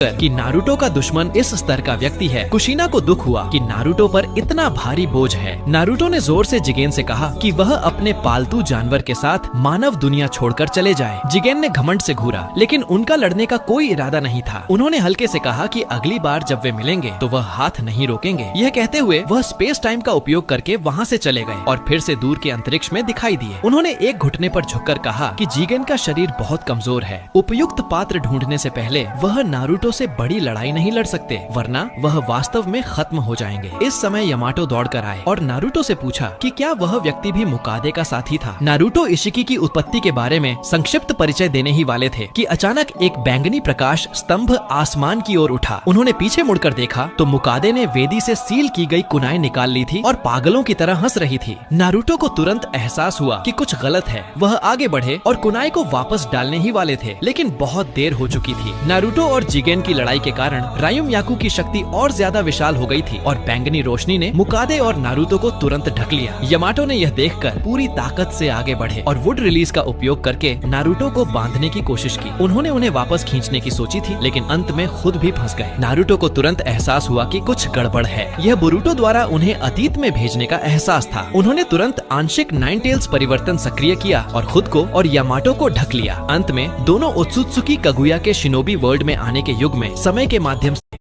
कि नारुतो का दुश्मन इस स्तर का व्यक्ति है। कुशिना को दुख हुआ कि नारुतो पर इतना भारी बोझ है। नारुतो ने जोर से जिगेन से कहा कि वह अपने पालतू जानवर के साथ मानव दुनिया छोड़कर चले जाए। जिगेन ने घमंड से घूरा, लेकिन उनका लड़ने का कोई इरादा नहीं था। उन्होंने हल्के से कहा कि अगली बार जब वे मिलेंगे तो वह हाथ नहीं रोकेंगे। यह कहते हुए वह स्पेस टाइम का उपयोग करके वहाँ से चले गए और फिर से दूर के अंतरिक्ष में दिखाई दिए। उन्होंने एक घुटने पर झुककर कहा कि जिगेन का शरीर बहुत कमजोर है। उपयुक्त पात्र ढूंढने से पहले वह नारुतो से बड़ी लड़ाई नहीं लड़ सकते, वरना वह वास्तव में खत्म हो जाएंगे। इस समय यामाटो दौड़कर आए और नारुतो से पूछा कि क्या वह व्यक्ति भी मुकादे का साथी था। नारुतो इशिकी की उत्पत्ति के बारे में संक्षिप्त परिचय देने ही वाले थे कि अचानक एक बैंगनी प्रकाश स्तंभ आसमान की ओर उठा। उन्होंने पीछे मुड़कर देखा तो मुकादे ने वेदी से सील की गई कुनाएं निकाल ली थी और पागलों की तरह हंस रही थी। नारुतो को तुरंत एहसास हुआ कि कुछ गलत है। वह आगे बढ़े और कुनाएं को वापस डालने ही वाले थे, लेकिन बहुत देर हो चुकी थी। नारुतो और जिगेन की लड़ाई के कारण रायुम याकू की शक्ति और ज्यादा विशाल हो गई थी और बैंगनी रोशनी ने मुकादे और नारुतो को तुरंत ढक लिया। यामाटो ने यह देखकर पूरी ताकत से आगे बढ़े और वुड रिलीज का उपयोग करके नारुतो को बांधने की कोशिश की। उन्होंने उन्हें वापस खींचने की सोची थी, लेकिन अंत में खुद भी फंस गए। नारुतो को तुरंत एहसास हुआ कि कुछ गड़बड़ है। यह बोरुतो द्वारा उन्हें अतीत में भेजने का एहसास था। उन्होंने तुरंत आंशिक नाइन टेल्स परिवर्तन सक्रिय किया और खुद को और यामाटो को ढक लिया। अंत में दोनों ओत्सुत्सुकी कगुया के शिनोबी वर्ल्ड में आने के युग में समय के माध्यम से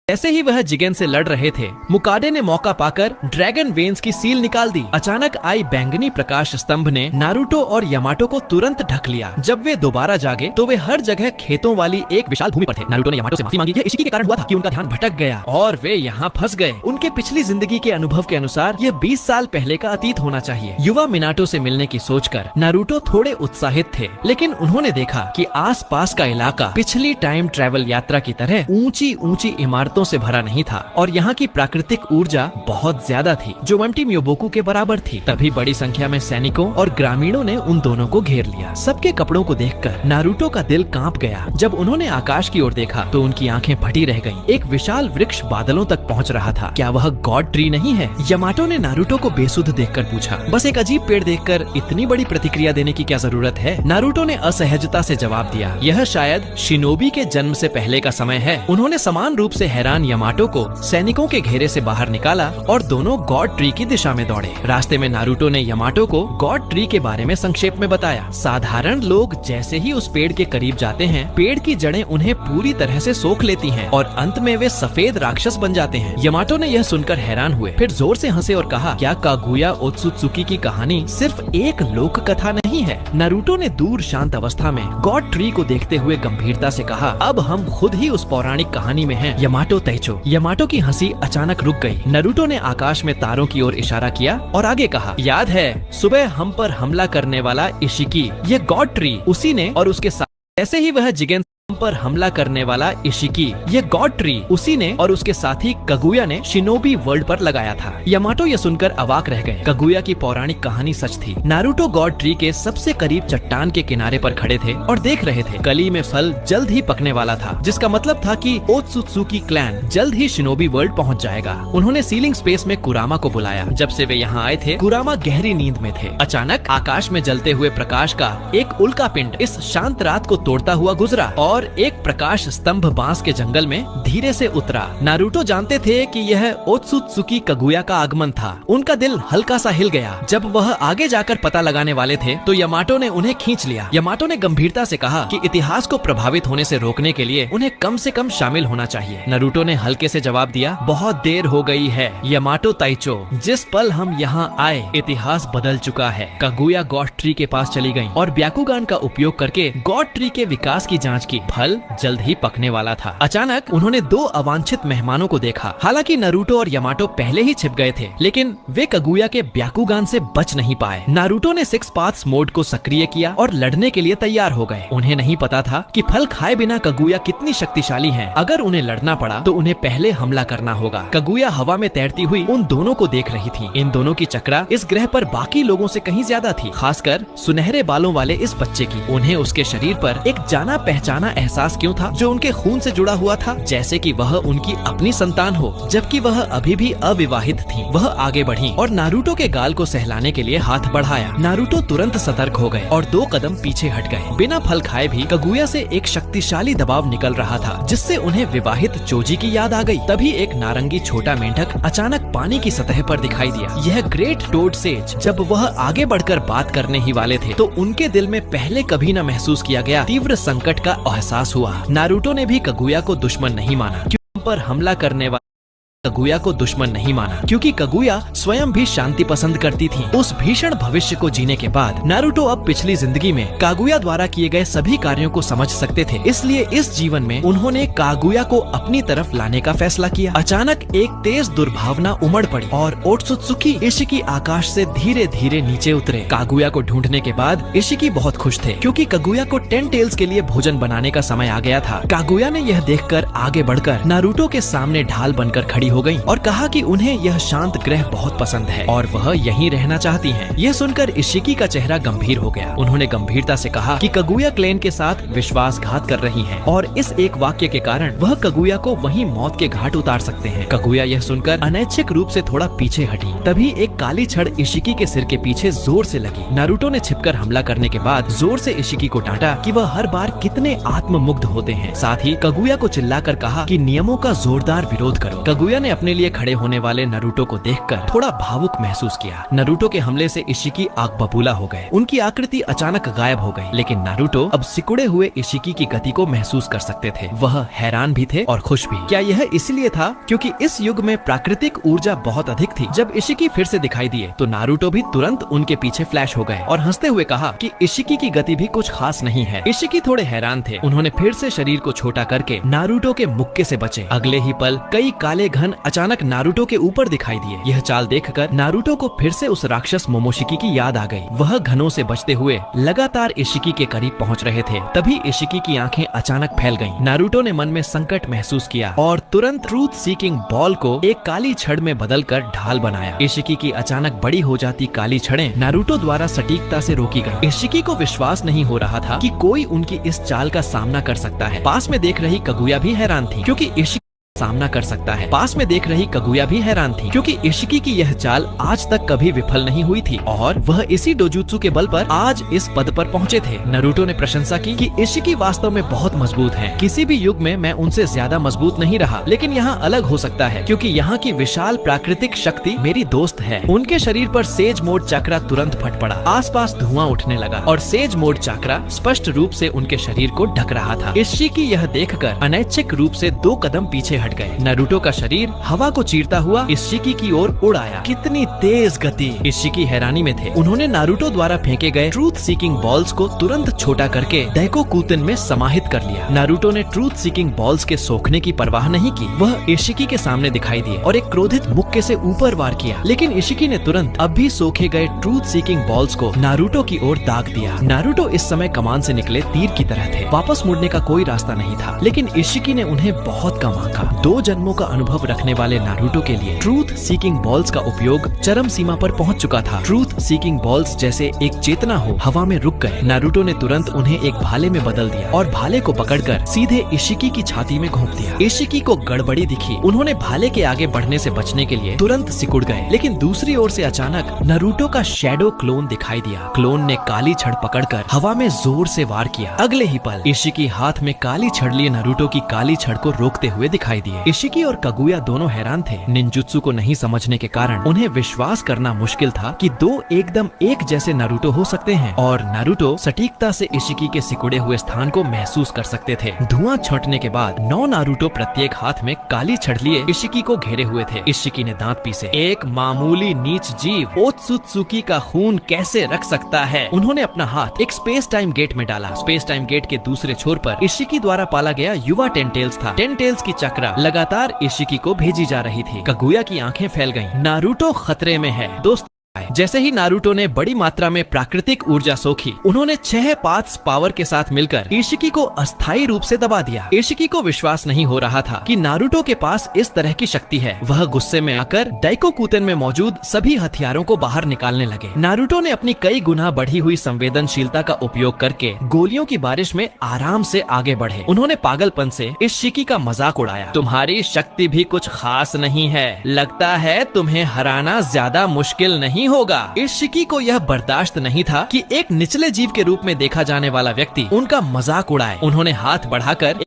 जैसे ही वह जिगेन से लड़ रहे थे, मुकादे ने मौका पाकर ड्रैगन वेन्स की सील निकाल दी। अचानक आई बैंगनी प्रकाश स्तंभ ने नारुतो और यामाटो को तुरंत ढक लिया। जब वे दोबारा जागे तो वे हर जगह खेतों वाली एक विशाल भूमि पर थे। नारुतो ने यामाटो से माफी मांगी। यह इशिकी के कारण हुआ था कि उनका ध्यान भटक गया और वे यहाँ फंस गए। उनके पिछली जिंदगी के अनुभव के अनुसार यह 20 साल पहले का अतीत होना चाहिए। युवा मिनाटो से मिलने की सोचकर नारुतो थोड़े उत्साहित थे, लेकिन उन्होंने देखा कि आस पास का इलाका पिछली टाइम ट्रेवल यात्रा की तरह ऊंची ऊंची इमारतों से भरा नहीं था और यहाँ की प्राकृतिक ऊर्जा बहुत ज्यादा थी, जो मम्टी म्योबोकू के बराबर थी। तभी बड़ी संख्या में सैनिकों और ग्रामीणों ने उन दोनों को घेर लिया। सबके कपड़ों को देखकर नारुतो का दिल कांप गया। जब उन्होंने आकाश की ओर देखा तो उनकी आंखें फटी रह गईं। एक विशाल वृक्ष बादलों तक पहुँच रहा था। क्या वह गॉड ट्री नहीं है? यामाटो ने नारुतो को बेसुध देखकर पूछा। बस एक अजीब पेड़ देखकर इतनी बड़ी प्रतिक्रिया देने की क्या जरूरत है? नारुतो ने असहजता से जवाब दिया, यह शायद शिनोबी के जन्म से पहले का समय है। उन्होंने समान रूप से हैरान यामाटो को सैनिकों के घेरे से बाहर निकाला और दोनों गॉड ट्री की दिशा में दौड़े। रास्ते में नारुतो ने यामाटो को गॉड ट्री के बारे में संक्षेप में बताया। साधारण लोग जैसे ही उस पेड़ के करीब जाते हैं, पेड़ की जड़ें उन्हें पूरी तरह से सोख लेती हैं और अंत में वे सफेद राक्षस बन जाते हैं। यामाटो ने यह सुनकर हैरान हुए, फिर जोर से हंसे और कहा, क्या कागुया ओत्सुत्सुकी की कहानी सिर्फ एक लोक कथा नहीं है? नारुतो ने दूर शांत अवस्था में गॉड ट्री को देखते हुए गंभीरता से कहा, अब हम खुद ही उस पौराणिक कहानी में हैं, यामाटो तैचो। यामाटो की हंसी अचानक रुक गई। नारुतो ने आकाश में तारों की ओर इशारा किया और आगे कहा, याद है सुबह हम पर हमला करने वाला इशिकी, ये गॉड ट्री उसी ने और उसके साथ जैसे ही वह जिगेन पर हमला करने वाला इशिकी, ये गॉड ट्री उसी ने और उसके साथी कगुया ने शिनोबी वर्ल्ड पर लगाया था। यामाटो ये सुनकर अवाक रह गए। कगुया की पौराणिक कहानी सच थी। नारुतो गॉड ट्री के सबसे करीब चट्टान के किनारे पर खड़े थे और देख रहे थे। कली में फल जल्द ही पकने वाला था, जिसका मतलब था कि ओत्सुत्सुकी क्लैन जल्द ही शिनोबी वर्ल्ड पहुंच जाएगा। उन्होंने सीलिंग स्पेस में कुरामा को बुलाया। जब से वे यहाँ आए थे, कुरामा गहरी नींद में थे। अचानक आकाश में जलते हुए प्रकाश का एक उल्का पिंड इस शांत रात को तोड़ता हुआ गुजरा और एक प्रकाश स्तंभ बांस के जंगल में धीरे से उतरा। नारुतो जानते थे कि यह ओत्सुत्सुकी कगुया का आगमन था। उनका दिल हल्का सा हिल गया। जब वह आगे जाकर पता लगाने वाले थे तो यामाटो ने उन्हें खींच लिया। यामाटो ने गंभीरता से कहा कि इतिहास को प्रभावित होने से रोकने के लिए उन्हें कम से कम शामिल होना चाहिए। नारुतो ने हल्के से जवाब दिया, बहुत देर हो गई है यामाटो ताइचो, जिस पल हम यहाँ आए इतिहास बदल चुका है। कगुया गॉड ट्री के पास चली गयी और ब्याकुगान का उपयोग करके गॉड ट्री के विकास की जाँच की। फल जल्द ही पकने वाला था। अचानक उन्होंने दो अवांछित मेहमानों को देखा। हालांकि नारुतो और यामाटो पहले ही छिप गए थे, लेकिन वे कगुया के ब्याकुगान से बच नहीं पाए। नारुतो ने सिक्स पाथ्स मोड को सक्रिय किया और लड़ने के लिए तैयार हो गए। उन्हें नहीं पता था कि फल खाए बिना कगुया कितनी शक्तिशाली हैं। अगर उन्हें लड़ना पड़ा तो उन्हें पहले हमला करना होगा। कगुया हवा में तैरती हुई उन दोनों को देख रही थी। इन दोनों की चक्रा इस ग्रह पर बाकी लोगों से कहीं ज्यादा थी, खासकर सुनहरे बालों वाले इस बच्चे की। उन्हें उसके शरीर पर एक जाना पहचाना एहसास क्यों था जो उनके खून से जुड़ा हुआ था, जैसे कि वह उनकी अपनी संतान हो, जबकि वह अभी भी अविवाहित थी। वह आगे बढ़ी और नारुतो के गाल को सहलाने के लिए हाथ बढ़ाया। नारुतो तुरंत सतर्क हो गए और 2 कदम पीछे हट गए। बिना फल खाए भी कागुया से एक शक्तिशाली दबाव निकल रहा था, जिससे उन्हें विवाहित चोजी की याद आ गई। तभी एक नारंगी छोटा मेंढक अचानक पानी की सतह पर दिखाई दिया। यह ग्रेट टोड सेज। जब वह आगे बढ़कर बात करने ही वाले थे तो उनके दिल में पहले कभी न महसूस किया गया तीव्र संकट का एहसास हुआ। नारुतो ने भी कागुया को दुश्मन नहीं माना, क्योंकि पर हमला करने वाले कागुया को दुश्मन नहीं माना क्योंकि कागुया स्वयं भी शांति पसंद करती थी। उस भीषण भविष्य को जीने के बाद नारुतो अब पिछली जिंदगी में कागुया द्वारा किए गए सभी कार्यों को समझ सकते थे। इसलिए इस जीवन में उन्होंने कागुया को अपनी तरफ लाने का फैसला किया। अचानक एक तेज दुर्भावना उमड़ पड़ी और ओत्सुत्सुकी इशिकी आकाश से धीरे धीरे नीचे उतरे। कागुया को ढूंढने के बाद इशिकी बहुत खुश थे, क्योंकि कागुया को 10 टेल्स के लिए भोजन बनाने का समय आ गया था। कागुया ने यह देखकर आगे बढ़कर नारुतो के सामने ढाल बनकर खड़ी हो गई और कहा कि उन्हें यह शांत ग्रह बहुत पसंद है और वह यहीं रहना चाहती हैं। यह सुनकर इशिकी का चेहरा गंभीर हो गया। उन्होंने गंभीरता से कहा कि कागुया क्लेन के साथ विश्वासघात कर रही हैं और इस एक वाक्य के कारण वह कागुया को वहीं मौत के घाट उतार सकते हैं। कागुया यह सुनकर अनैच्छिक रूप से थोड़ा पीछे हटी। तभी एक काली छड़ इशिकी के सिर के पीछे जोर से लगी। नारुतो ने छिपकर हमला करने के बाद जोर से इशिकी को डांटा कि वह हर बार कितने आत्ममुग्ध होते हैं। साथ ही कागुया को चिल्लाकर कहा कि नियमों का जोरदार विरोध करो। कागुया ने अपने लिए खड़े होने वाले नारुतो को देखकर थोड़ा भावुक महसूस किया। नारुतो के हमले से इशिकी आग बबूला हो गए। उनकी आकृति अचानक गायब हो गई, लेकिन नारुतो अब सिकुड़े हुए इशिकी की गति को महसूस कर सकते थे। वह हैरान भी थे और खुश भी। क्या यह इसलिए था क्योंकि इस युग में प्राकृतिक ऊर्जा बहुत अधिक थी? जब इशिकी फिर से दिखाई दिए तो नारुतो भी तुरंत उनके पीछे फ्लैश हो गए और हंसते हुए कहा कि इशिकी की गति भी कुछ खास नहीं है। इशिकी थोड़े हैरान थे। उन्होंने फिर से शरीर को छोटा करके नारुतो के मुक्के से बचे। अगले ही पल कई काले घन अचानक नारुतो के ऊपर दिखाई दिए। यह चाल देखकर नारुतो को फिर से उस राक्षस मोमोशिकी की याद आ गई। वह घनों से बचते हुए लगातार इशिकी के करीब पहुंच रहे थे। तभी इशिकी की आंखें अचानक फैल गईं। नारुतो ने मन में संकट महसूस किया और तुरंत ट्रूथ सीकिंग बॉल को एक काली छड़ में बदलकर ढाल बनाया। इशिकी की अचानक बड़ी हो जाती काली छड़ें नारुतो द्वारा सटीकता से रोकी गई। इशिकी को विश्वास नहीं हो रहा था कि कोई उनकी इस चाल का सामना कर सकता है। पास में देख रही कागुया भी हैरान थी, क्योंकि इशिकी सामना कर सकता है। पास में देख रही कागुया भी हैरान थी, क्योंकि इशिकी की यह चाल आज तक कभी विफल नहीं हुई थी और वह इसी डोजुत्सु के बल पर आज इस पद पर पहुंचे थे। नारुतो ने प्रशंसा की कि इशिकी वास्तव में बहुत मजबूत हैं। किसी भी युग में मैं उनसे ज्यादा मजबूत नहीं रहा, लेकिन यहाँ अलग हो सकता है, क्योंकि यहाँ की विशाल प्राकृतिक शक्ति मेरी दोस्त है। उनके शरीर पर सेज मोड चक्रा तुरंत फट पड़ा। आसपास धुआं उठने लगा और सेज मोड चक्रा स्पष्ट रूप से उनके शरीर को ढक रहा था। इशिकी यह देखकर अनैच्छिक रूप से 2 कदम पीछे हट गए। नारुतो का शरीर हवा को चीरता हुआ इशिकी की ओर उड़ आया। कितनी तेज गति! इशिकी हैरानी में थे। उन्होंने नारुतो द्वारा फेंके गए ट्रूथ सीकिंग बॉल्स को तुरंत छोटा करके दैकोकुतेन में समाहित कर लिया। नारुतो ने ट्रूथ सीकिंग बॉल्स के सोखने की परवाह नहीं की। वह इशिकी के सामने दिखाई दिए और एक क्रोधित मुक्के से ऊपर वार किया, लेकिन इशिकी ने तुरंत अब भी सोखे गए ट्रूथ सीकिंग बॉल्स को नारुतो की ओर दाग दिया। नारुतो इस समय कमान से निकले तीर की तरह थे। वापस मुड़ने का कोई रास्ता नहीं था, लेकिन इशिकी ने उन्हें बहुत कम आंका। 2 जन्मों का अनुभव रखने वाले नारुतो के लिए ट्रूथ सीकिंग बॉल्स का उपयोग चरम सीमा पर पहुंच चुका था। ट्रूथ सीकिंग बॉल्स जैसे एक चेतना हो हवा में रुक गए। नारुतो ने तुरंत उन्हें एक भाले में बदल दिया और भाले को पकड़कर सीधे इशिकी की छाती में घोंप दिया। इशिकी को गड़बड़ी दिखी। उन्होंने भाले के आगे बढ़ने से बचने के लिए तुरंत सिकुड़ गए, लेकिन दूसरी ओर से अचानक नारुतो का शैडो क्लोन दिखाई दिया। क्लोन ने काली छड़ पकड़कर हवा में जोर से वार किया। अगले ही पल इशिकी हाथ में काली छड़ लिए नारुतो की काली छड़ को रोकते हुए दिखाई दिए। इशिकी और कागुया दोनों हैरान थे। निंजुत्सु को नहीं समझने के कारण उन्हें विश्वास करना मुश्किल था कि 2 एकदम एक जैसे नारुतो हो सकते हैं और नारुतो सटीकता से इशिकी के सिकुड़े हुए स्थान को महसूस कर सकते थे। धुआं छंटने के बाद 9 नारुतो प्रत्येक हाथ में काली छड़ लिए इशिकी को घेरे हुए थे। इशिकी ने दांत पीसे। एक मामूली नीच जीव ओत्सुत्सुकी का खून कैसे रख सकता है? उन्होंने अपना हाथ एक स्पेस टाइम गेट में डाला। स्पेस टाइम गेट के दूसरे छोर पर इशिकी द्वारा पाला गया युवा 10 टेल्स था। 10 टेल्स की चक्रा लगातार इशिकी को भेजी जा रही थी। कागुया की आंखें फैल गईं। नारुतो खतरे में है। दोस्त जैसे ही नारुतो ने बड़ी मात्रा में प्राकृतिक ऊर्जा सोखी, उन्होंने 6 पाथ्स पावर के साथ मिलकर इशिकी को अस्थायी रूप से दबा दिया। इशिकी को विश्वास नहीं हो रहा था कि नारुतो के पास इस तरह की शक्ति है। वह गुस्से में आकर डाइकोकुतेन में मौजूद सभी हथियारों को बाहर निकालने लगे। नारुतो ने अपनी कई गुना बढ़ी हुई संवेदनशीलता का उपयोग करके गोलियों की बारिश में आराम से आगे बढ़े। उन्होंने पागलपन से इशिकी का मजाक उड़ाया। तुम्हारी शक्ति भी कुछ खास नहीं है, लगता है तुम्हें हराना ज्यादा मुश्किल नहीं होगा। इशिकी को यह बर्दाश्त नहीं था कि एक निचले जीव के रूप में देखा जाने वाला व्यक्ति उनका मजाक उड़ाए। उन्होंने हाथ बढ़ाकर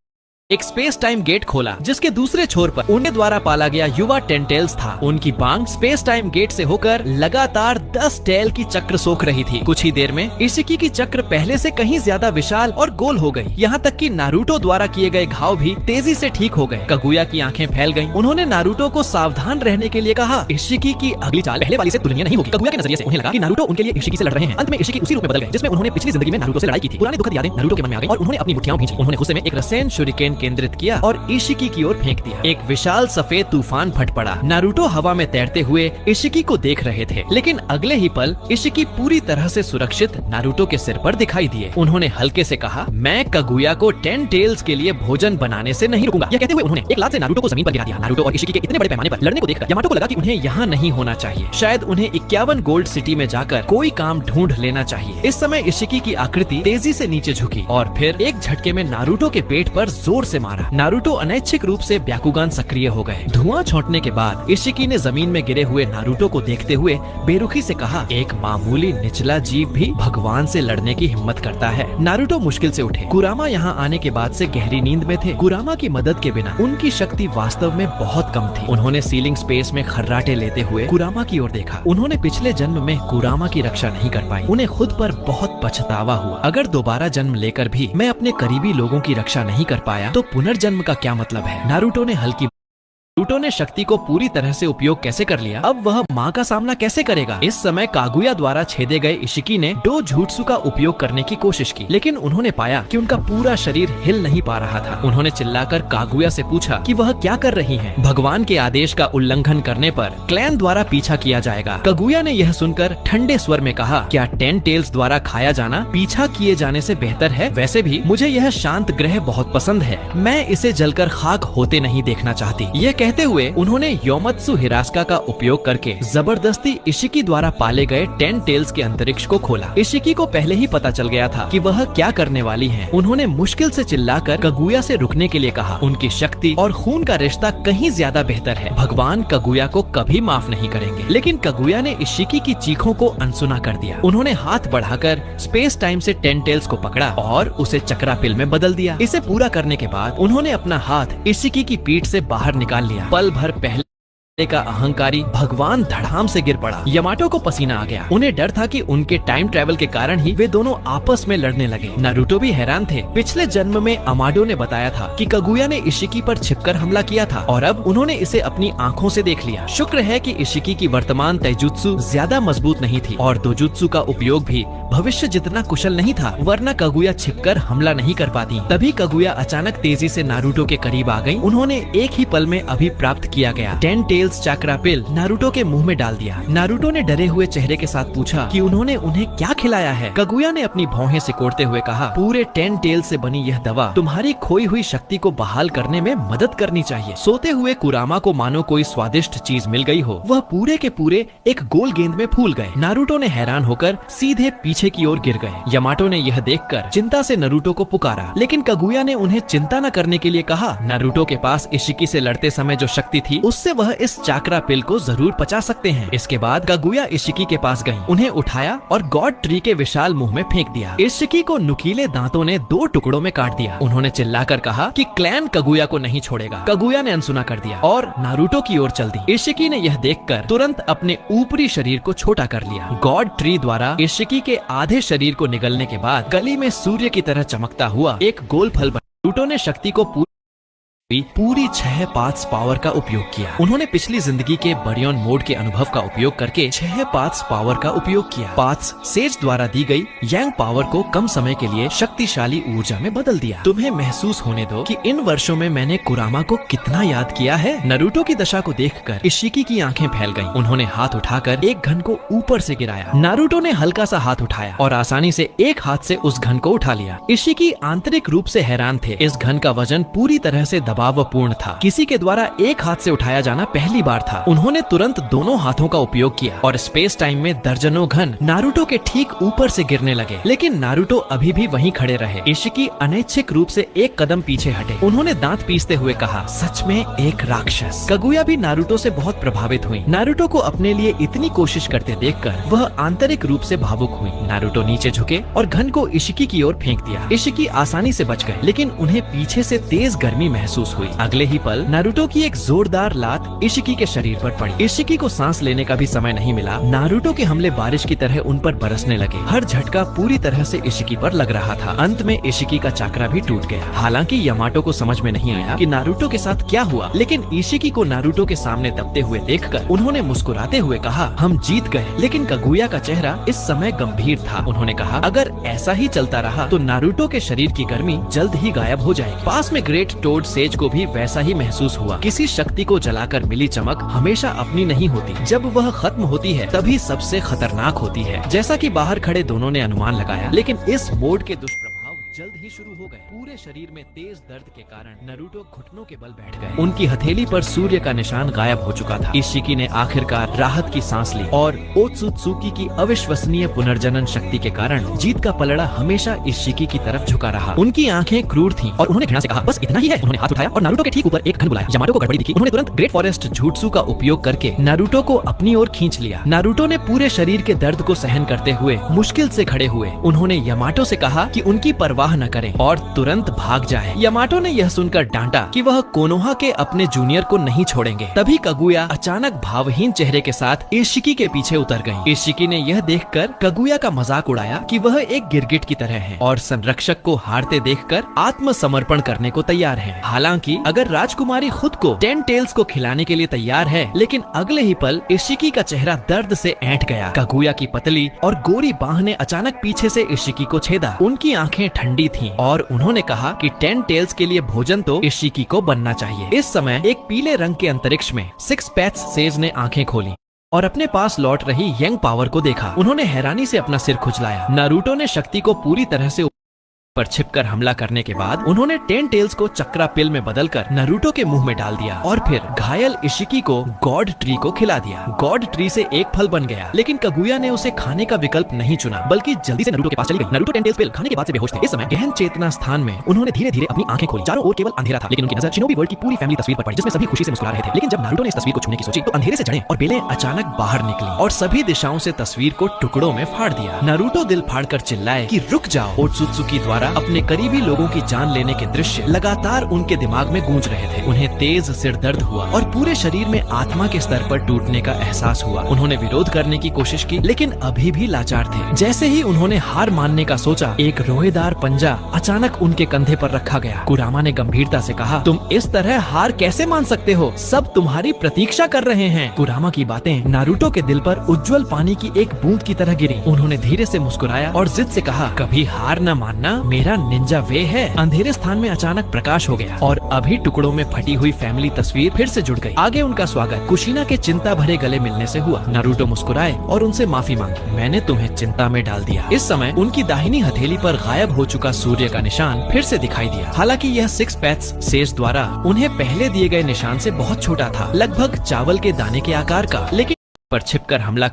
एक स्पेस टाइम गेट खोला, जिसके दूसरे छोर पर उनके द्वारा पाला गया युवा टेंटेल्स था। उनकी बांग स्पेस टाइम गेट से होकर लगातार 10 टेल की चक्र सोख रही थी। कुछ ही देर में इशिकी की चक्र पहले से कहीं ज्यादा विशाल और गोल हो गई। यहाँ तक कि नारुतो द्वारा किए गए घाव भी तेजी से ठीक हो गए। कागुया की आंखें फैल गईं। उन्होंने नारुतो को सावधान रहने के लिए कहा। इशिकी की अगली चाल पहले वाली से तुलनीय नहीं होगी। कागुया के नजरिए से उन्हें लगा कि नारुतो उनके लिए इशिकी से लड़ रहे हैं। अंत में इशिकी उसी रूप में बदल गए जिसमें उन्होंने पिछली जिंदगी में नारुतो से लड़ाई की थी। पुरानी दुखद यादें नारुतो के मन में आ गई और उन्होंने अपनी मुट्ठियां भींची। उन्होंने गुस्से में एक रसेन शुरिकेन केंद्रित किया और इशिकी की ओर फेंक दिया। एक विशाल सफेद तूफान फट पड़ा। नारुतो हवा में तैरते हुए इशिकी को देख रहे थे, लेकिन अगले ही पल इशिकी पूरी तरह से सुरक्षित नारुतो के सिर पर दिखाई दिए। उन्होंने हल्के से कहा, मैं कागुया को 10 टेल्स के लिए भोजन बनाने से नहीं रुकूंगा। यह कहते हुए उन्होंने एक लात से नारुतो को जमीन पर गिरा दिया। नारुतो और इशिकी के इतने बड़े पैमाने पर लड़ने को देखकर यामाटो को लगा कि उन्हें यहाँ नहीं होना चाहिए। शायद उन्हें 51 गोल्ड सिटी में जाकर कोई काम ढूंढ लेना चाहिए। इस समय इशिकी की आकृति तेजी से नीचे झुकी और फिर एक झटके में नारुतो के पेट पर जोर से मारा। नारुतो अनैच्छिक रूप से ब्याकुगान सक्रिय हो गए। धुआं छोड़ने के बाद इशिकी ने जमीन में गिरे हुए नारुतो को देखते हुए बेरुखी से कहा, एक मामूली निचला जीव भी भगवान से लड़ने की हिम्मत करता है। नारुतो मुश्किल से उठे। कुरामा यहाँ आने के बाद से गहरी नींद में थे। कुरामा की मदद के बिना उनकी शक्ति वास्तव में बहुत कम थी। उन्होंने सीलिंग स्पेस में खर्राटे लेते हुए कुरामा की ओर देखा। उन्होंने पिछले जन्म में कुरामा की रक्षा नहीं कर पाई। उन्हें खुद पर बहुत पछतावा हुआ। अगर दोबारा जन्म लेकर भी मैं अपने करीबी लोगों की रक्षा नहीं कर पाया तो पुनर्जन्म का क्या मतलब है। नारुतो ने शक्ति को पूरी तरह से उपयोग कैसे कर लिया। अब वह माँ का सामना कैसे करेगा। इस समय कागुया द्वारा छेदे गए इशिकी ने डो जुत्सु का उपयोग करने की कोशिश की, लेकिन उन्होंने पाया कि उनका पूरा शरीर हिल नहीं पा रहा था। उन्होंने चिल्लाकर कागुया से पूछा कि वह क्या कर रही हैं। भगवान के आदेश का उल्लंघन करने पर क्लैन द्वारा पीछा किया जाएगा। कागुया ने यह सुनकर ठंडे स्वर में कहा, क्या 10 टेल्स द्वारा खाया जाना पीछा किए जाने से बेहतर है। वैसे भी मुझे यह शांत ग्रह बहुत पसंद है। मैं इसे जलकर खाक होते नहीं देखना चाहती। यह कहते हुए उन्होंने योमत्सु हिरास्का का उपयोग करके जबरदस्ती इशिकी द्वारा पाले गए 10 टेल्स के अंतरिक्ष को खोला। इशिकी को पहले ही पता चल गया था कि वह क्या करने वाली हैं। उन्होंने मुश्किल से चिल्लाकर कागुया से रुकने के लिए कहा। उनकी शक्ति और खून का रिश्ता कहीं ज्यादा बेहतर है। भगवान कागुया को कभी माफ नहीं करेंगे। लेकिन कागुया ने इशिकी की चीखों को अनसुना कर दिया। उन्होंने हाथ बढ़ाकर स्पेस टाइम से 10 टेल्स को पकड़ा और उसे चक्रापिल में बदल दिया। इसे पूरा करने के बाद उन्होंने अपना हाथ इशिकी की पीठ से बाहर निकाल लिया। पल भर पहले का अहंकारी भगवान धड़ाम से गिर पड़ा। यामाटो को पसीना आ गया। उन्हें डर था कि उनके टाइम ट्रेवल के कारण ही वे दोनों आपस में लड़ने लगे। नारुतो भी हैरान थे। पिछले जन्म में अमाडो ने बताया था कि कागुया ने इशिकी पर छिपकर हमला किया था और अब उन्होंने इसे अपनी आंखों से देख लिया। शुक्र है कि इशिकी की वर्तमान तैजुत्सु ज्यादा मजबूत नहीं थी और दोजुत्सु का उपयोग भी भविष्य जितना कुशल नहीं था, वरना कागुया छिपकर हमला नहीं कर पाती। तभी कागुया अचानक तेजी से नारुतो के करीब आ गई। उन्होंने एक ही पल में अभी प्राप्त किया गया 10 टेल्स चक्रापिल नारुतो के मुंह में डाल दिया। नारुतो ने डरे हुए चेहरे के साथ पूछा कि उन्होंने उन्हें क्या खिलाया है। कागुया ने अपनी भौहें सिकोड़ते हुए कहा, पूरे 10 टेल से बनी यह दवा तुम्हारी खोई हुई शक्ति को बहाल करने में मदद करनी चाहिए। सोते हुए कुरामा को मानो कोई स्वादिष्ट चीज मिल गई हो। वह पूरे के पूरे एक गोल गेंद में फूल गए। नारुतो ने हैरान होकर सीधे पीछे की ओर गिर गए। यामाटो ने यह देखकर चिंता से नारुतो को पुकारा, लेकिन कागुया ने उन्हें चिंता न करने के लिए कहा। नारुतो के पास इशिकी से लड़ते समय जो शक्ति थी उससे वह इस चाक्रा पिल को जरूर पचा सकते हैं। इसके बाद कागुया इशिकी के पास गई, उन्हें उठाया और गॉड ट्री के विशाल मुंह में फेंक दिया। इशिकी को नुकीले दांतों ने 2 टुकड़ों में काट दिया। उन्होंने चिल्लाकर कहा कि क्लैन कागुया को नहीं छोड़ेगा। कागुया ने अनसुना कर दिया और नारुतो की ओर चल दी। इशिकी ने यह देखकर तुरंत अपने ऊपरी शरीर को छोटा कर लिया। गॉड ट्री द्वारा इशिकी के आधे शरीर को निगलने के बाद गली में सूर्य की तरह चमकता हुआ एक गोल फल बना। नारुतो ने शक्ति को पूरी 6 पाथ्स पावर का उपयोग किया। उन्होंने पिछली जिंदगी के बरियन मोड के अनुभव का उपयोग करके 6 पाथ्स पावर का उपयोग किया। पाथ्स सेज द्वारा दी गई यांग पावर को कम समय के लिए शक्तिशाली ऊर्जा में बदल दिया। तुम्हें महसूस होने दो कि इन वर्षों में मैंने कुरामा को कितना याद किया है। नारुतो की दशा को देखकर इशिकी की आंखें फैल गईं। उन्होंने हाथ उठाकर एक घन को ऊपर से गिराया। नारुतो ने हल्का सा हाथ उठाया और आसानी से एक हाथ से उस घन को उठा लिया। इशिकी आंतरिक रूप से हैरान थे। इस घन का वजन पूरी तरह से दबावपूर्ण था। किसी के द्वारा एक हाथ से उठाया जाना पहली बार था। उन्होंने तुरंत दोनों हाथों का उपयोग किया और स्पेस टाइम में दर्जनों घन नारुतो के ठीक ऊपर से गिरने लगे, लेकिन नारुतो अभी भी वहीं खड़े रहे। इशिकी अनैच्छिक रूप से एक कदम पीछे हटे। उन्होंने दांत पीसते हुए कहा, सच में एक राक्षस। कगुया भी नारुतो से बहुत प्रभावित हुई। नारुतो को अपने लिए इतनी कोशिश करते देखकर वह आंतरिक रूप से भावुक हुई। नारुतो नीचे झुके और घन को इशिकी की ओर फेंक दिया। इशिकी आसानी से बच गए, लेकिन उन्हें पीछे से तेज गर्मी महसूस हुई। अगले ही पल नारुतो की एक जोरदार लात इशिकी के शरीर पर पड़ी। इशिकी को सांस लेने का भी समय नहीं मिला। नारुतो के हमले बारिश की तरह उन पर बरसने लगे। हर झटका पूरी तरह से इशिकी पर लग रहा था। अंत में इशिकी का चाकरा भी टूट गया। हालांकि यामाटो को समझ में नहीं आया कि नारुतो के साथ क्या हुआ, लेकिन इशिकी को नारुतो के सामने दबते हुए देखकर उन्होंने मुस्कुराते हुए कहा, हम जीत गए। लेकिन कगुया का चेहरा इस समय गंभीर था। उन्होंने कहा, अगर ऐसा ही चलता रहा तो नारुतो के शरीर की गर्मी जल्द ही गायब हो जाएगी। पास में ग्रेट टोड सेज को भी वैसा ही महसूस हुआ। किसी शक्ति को जलाकर मिली चमक हमेशा अपनी नहीं होती। जब वह खत्म होती है तभी सबसे खतरनाक होती है। जैसा कि बाहर खड़े दोनों ने अनुमान लगाया, लेकिन इस मोड के दुष्प्रभाव जल्द ही शुरू हो गए। पूरे शरीर में तेज दर्द के कारण नारुतो घुटनों के बल बैठ गए। उनकी हथेली पर सूर्य का निशान गायब हो चुका था। इशिकी ने आखिरकार राहत की सांस ली और ओत्सुत्सुकी की अविश्वसनीय पुनर्जनन शक्ति के कारण जीत का पलड़ा हमेशा इशिकी की तरफ झुका रहा। उनकी आंखें क्रूर थीं और उन्होंने घृणा से कहा, बस इतना ही है। उन्होंने हाथ उठाया और नारुतो के ठीक ऊपर एक घन बुलाया। यामाटो को गड़बड़ी दिखी। उन्होंने तुरंत ग्रेट फॉरेस्ट जुट्सु का उपयोग करके नारुतो को अपनी ओर खींच लिया। नारुतो ने पूरे शरीर के दर्द को सहन करते हुए मुश्किल से खड़े हुए। उन्होंने यामाटो से कहा कि उनकी परवाह न करें और तुरंत भाग जाए। यामाटो ने यह सुनकर डांटा कि वह कोनोहा के अपने जूनियर को नहीं छोड़ेंगे। तभी कगुया अचानक भावहीन चेहरे के साथ इशिकी के पीछे उतर गई। इशिकी ने यह देखकर कगुया का मजाक उड़ाया कि वह एक गिरगिट की तरह है और संरक्षक को हारते देखकर आत्मसमर्पण करने को तैयार है। हालांकि अगर राजकुमारी खुद को 10 टेल्स को खिलाने के लिए तैयार है, लेकिन अगले ही पल इशिकी का चेहरा दर्द से ऐंठ गया। कगुया की पतली और गोरी बाह ने अचानक पीछे से इशिकी को छेदा। उनकी आंखें ठंडी थीं और उन्होंने कहा कि 10 टेल्स के लिए भोजन तो इशिकी को बनना चाहिए। इस समय एक पीले रंग के अंतरिक्ष में 6 पैथ्स सेज ने आंखें खोली और अपने पास लौट रही यंग पावर को देखा। उन्होंने हैरानी से अपना सिर खुजलाया। नारुतो ने शक्ति को पूरी तरह से पर छिपकर हमला करने के बाद उन्होंने 10 टेल्स को चक्रा पिल में बदलकर नारुतो के मुंह में डाल दिया और फिर घायल इशिकी को गॉड ट्री को खिला दिया। गॉड ट्री से एक फल बन गया, लेकिन कगुया ने उसे खाने का विकल्प नहीं चुना, बल्कि जल्दी से नारुतो के पास चली गई। नारुतो 10 टेल्स पिल खाने के बाद से बेहोश थे। इस समय गहन चेतना स्थान में उन्होंने धीरे धीरे अपनी आंखें खोली। चारों ओर केवल अंधेरा था, लेकिन उनकी नजर शिनोबी वर्ल्ड की पूरी फैमिली तस्वीर पर पड़ी, जिसमें सभी खुशी से मुस्कुरा रहे थे। लेकिन जब नारुतो ने इस तस्वीर को छूने की सोची तो अंधेरे से जड़ें और बेलें अचानक बाहर निकली और सभी दिशाओं से तस्वीर को टुकड़ों में फाड़ दिया। नारुतो दिल फाड़कर चिल्लाए कि रुक जाओ। ओत्सुत्सुकी द्वारा अपने करीबी लोगों की जान लेने के दृश्य लगातार उनके दिमाग में गूंज रहे थे। उन्हें तेज सिर दर्द हुआ और पूरे शरीर में आत्मा के स्तर पर टूटने का एहसास हुआ। उन्होंने विरोध करने की कोशिश की, लेकिन अभी भी लाचार थे। जैसे ही उन्होंने हार मानने का सोचा, एक रोएदार पंजा अचानक उनके कंधे पर रखा गया। कुरामा ने गंभीरता से कहा, तुम इस तरह हार कैसे मान सकते हो? सब तुम्हारी प्रतीक्षा कर रहे हैं। कुरामा की बातें नारुतो के दिल पर उज्जवल पानी की एक बूंद की तरह गिरी। उन्होंने धीरे से मुस्कुराया और जिद से कहा, कभी हार न मानना मेरा निंजा वे है। अंधेरे स्थान में अचानक प्रकाश हो गया और अभी टुकड़ों में फटी हुई फैमिली तस्वीर फिर से जुड़ गई। आगे उनका स्वागत कुशीना के चिंता भरे गले मिलने से हुआ। नारुतो मुस्कुराए और उनसे माफी मांगी। मैंने तुम्हें चिंता में डाल दिया। इस समय उनकी दाहिनी हथेली पर गायब हो चुका सूर्य का निशान फिर से दिखाई दिया। हालांकि यह 6 पैथ्स सेज द्वारा उन्हें पहले दिए गए निशान से बहुत छोटा था, लगभग चावल के दाने के आकार का, लेकिन पर छिपकर हमला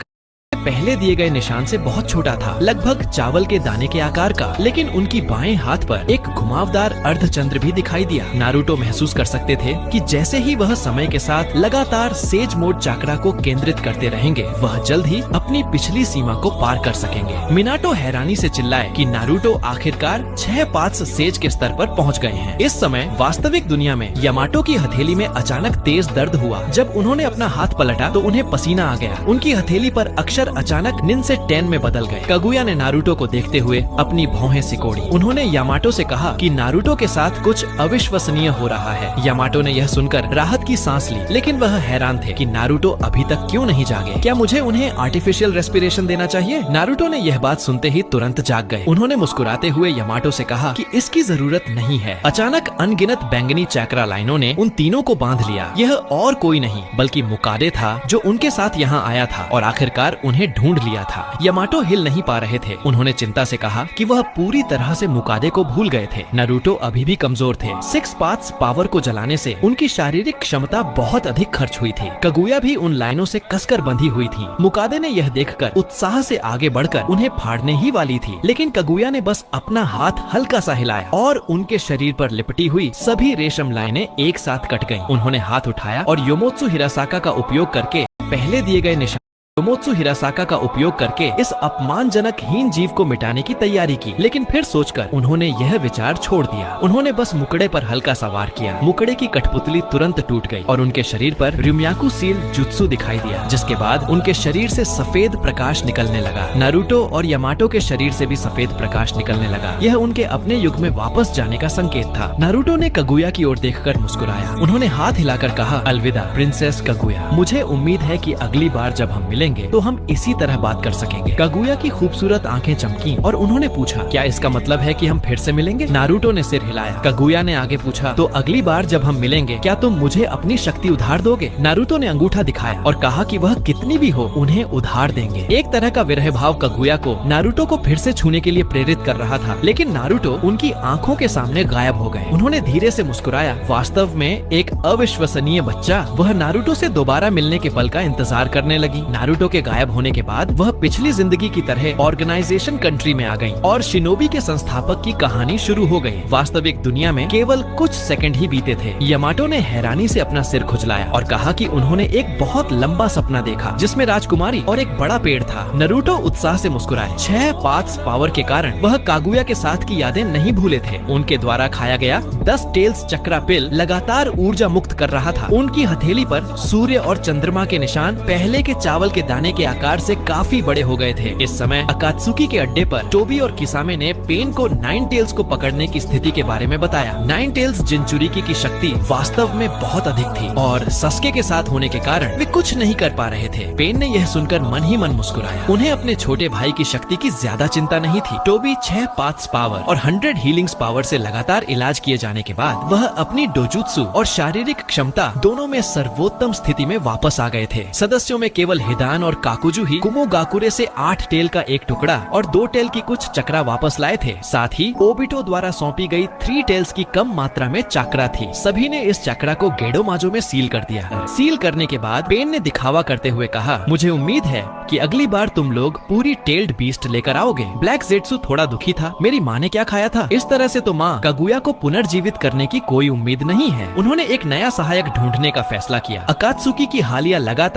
पहले दिए गए निशान से बहुत छोटा था, लगभग चावल के दाने के आकार का, लेकिन उनकी बाएं हाथ पर एक घुमावदार अर्धचंद्र भी दिखाई दिया। नारुतो महसूस कर सकते थे कि जैसे ही वह समय के साथ लगातार सेज मोड चाकरा को केंद्रित करते रहेंगे, वह जल्द ही अपनी पिछली सीमा को पार कर सकेंगे। मिनाटो हैरानी से चिल्लाए कि नारुतो आखिरकार 6 पाथ्स सेज के स्तर पर पहुंच गए हैं। इस समय वास्तविक दुनिया में यामाटो की हथेली में अचानक तेज दर्द हुआ। जब उन्होंने अपना हाथ पलटा तो उन्हें पसीना आ गया। उनकी हथेली पर अक्षर अचानक निन्से टेन में बदल गए। कागुया ने नारुतो को देखते हुए अपनी भौहें सिकोड़ी। उन्होंने यामाटो से कहा कि नारुतो के साथ कुछ अविश्वसनीय हो रहा है। यामाटो ने यह सुनकर राहत की सांस ली, लेकिन वह हैरान थे कि नारुतो अभी तक क्यों नहीं जागे। क्या मुझे उन्हें आर्टिफिशियल रेस्पिरेशन देना चाहिए? नारुतो ने यह बात सुनते ही तुरंत जाग गए। उन्होंने मुस्कुराते हुए यामाटो से कहा कि इसकी जरूरत नहीं है। अचानक अनगिनत बैंगनी चैक्रा लाइनों ने उन तीनों को बांध लिया। यह और कोई नहीं बल्कि मुकादे था, जो उनके साथ यहाँ आया था और आखिरकार उन्हें ढूंढ लिया था। यामाटो हिल नहीं पा रहे थे। उन्होंने चिंता से कहा कि वह पूरी तरह से मुकादे को भूल गए थे। नारुतो अभी भी कमजोर थे। 6 पाथ्स पावर को जलाने से उनकी शारीरिक क्षमता बहुत अधिक खर्च हुई थी। कागुया भी उन लाइनों से कसकर बंधी हुई थी। मुकादे ने यह देखकर उत्साह से आगे बढ़कर उन्हें फाड़ने ही वाली थी, लेकिन कागुया ने बस अपना हाथ हल्का सा हिलाया और उनके शरीर पर लिपटी हुई सभी रेशम लाइनें एक साथ कट गईं। उन्होंने हाथ उठाया और योमोत्सु हिरासाका का उपयोग करके पहले दिए गए निशान योमोत्सु हिरासाका का उपयोग करके इस अपमानजनक हीन जीव को मिटाने की तैयारी की, लेकिन फिर सोचकर उन्होंने यह विचार छोड़ दिया। उन्होंने बस मुकड़े पर हल्का सा वार किया। मुकड़े की कठपुतली तुरंत टूट गई और उनके शरीर पर र्यूम्याकु सील जुत्सु दिखाई दिया, जिसके बाद उनके शरीर से सफेद प्रकाश निकलने लगा। नारुतो और यामाटो के शरीर से भी सफेद प्रकाश निकलने लगा। यह उनके अपने युग में वापस जाने का संकेत था। नारुतो ने कागुया की ओर देखकर मुस्कुराया। उन्होंने हाथ हिलाकर कहा, अलविदा प्रिंसेस कागुया। मुझे उम्मीद है कि अगली बार जब हम मिलेंगे तो हम इसी तरह बात कर सकेंगे। कागुया की खूबसूरत आंखें चमकी और उन्होंने पूछा, क्या इसका मतलब है कि हम फिर से मिलेंगे? नारुतो ने सिर हिलाया। कागुया ने आगे पूछा, तो अगली बार जब हम मिलेंगे क्या तुम मुझे अपनी शक्ति उधार दोगे? नारुतो ने अंगूठा दिखाया और कहा कि वह कितनी भी हो उन्हें उधार देंगे। एक तरह का विरह भाव कागुया को नारुतो को फिर से छूने के लिए प्रेरित कर रहा था, लेकिन नारुतो उनकी आंखों के सामने गायब हो गए। उन्होंने धीरे से मुस्कुराया। वास्तव में एक अविश्वसनीय बच्चा। वह नारुतो से दोबारा मिलने के पल का इंतजार करने लगी। नारुतो के गायब होने के बाद वह पिछली जिंदगी की तरह ऑर्गेनाइजेशन कंट्री में आ गई और शिनोबी के संस्थापक की कहानी शुरू हो गई। वास्तविक दुनिया में केवल कुछ सेकंड ही बीते थे। यामाटो ने हैरानी से अपना सिर खुजलाया और कहा कि उन्होंने एक बहुत लंबा सपना देखा जिसमें राजकुमारी और एक बड़ा पेड़ था। नारुतो उत्साह से मुस्कुराए। 6 पाथ्स पावर के कारण वह कागुया के साथ की यादें नहीं भूले थे। उनके द्वारा खाया गया 10 टेल्स चक्रा पिल लगातार ऊर्जा मुक्त कर रहा था। उनकी हथेली पर सूर्य और चंद्रमा के निशान पहले के चावल के दाने के आकार से काफी बड़े हो गए थे। इस समय अकात्सुकी के अड्डे पर टोबी और किसामे ने पेन को 9 टेल्स को पकड़ने की स्थिति के बारे में बताया। 9 टेल्स जिंचुरिकी की शक्ति वास्तव में बहुत अधिक थी और सस्के के साथ होने के कारण वे कुछ नहीं कर पा रहे थे। पेन ने यह सुनकर मन ही मन मुस्कुराया। उन्हें अपने छोटे भाई की शक्ति की ज्यादा चिंता नहीं थी। टोबी 6 पाथ्स पावर और 100 हीलिंग्स पावर से लगातार इलाज किए जाने के बाद वह अपनी डोजुत्सु और शारीरिक क्षमता दोनों में सर्वोत्तम स्थिति में वापस आ गए थे। सदस्यों में केवल हिदान और काकुजु ही कुमोगाकुरे से 8 टेल का एक टुकड़ा और 2 टेल की कुछ चक्रा वापस लाए थे। साथ ही ओबिटो द्वारा सौंपी गई 3 टेल्स की कम मात्रा में चक्रा थी। सभी ने इस चक्रा को गेडो माजो में सील कर दिया। सील करने के बाद पेन ने दिखावा करते हुए कहा, मुझे उम्मीद है कि अगली बार तुम लोग पूरी टेल्ड बीस्ट लेकर आओगे। ब्लैक जेट्सु थोड़ा दुखी था। मेरी माँ ने क्या खाया था? इस तरह से तो माँ कागुया को पुनर्जीवित करने की कोई उम्मीद नहीं है। उन्होंने एक नया सहायक ढूंढने का फैसला किया। अकात्सुकी की हालिया लगातार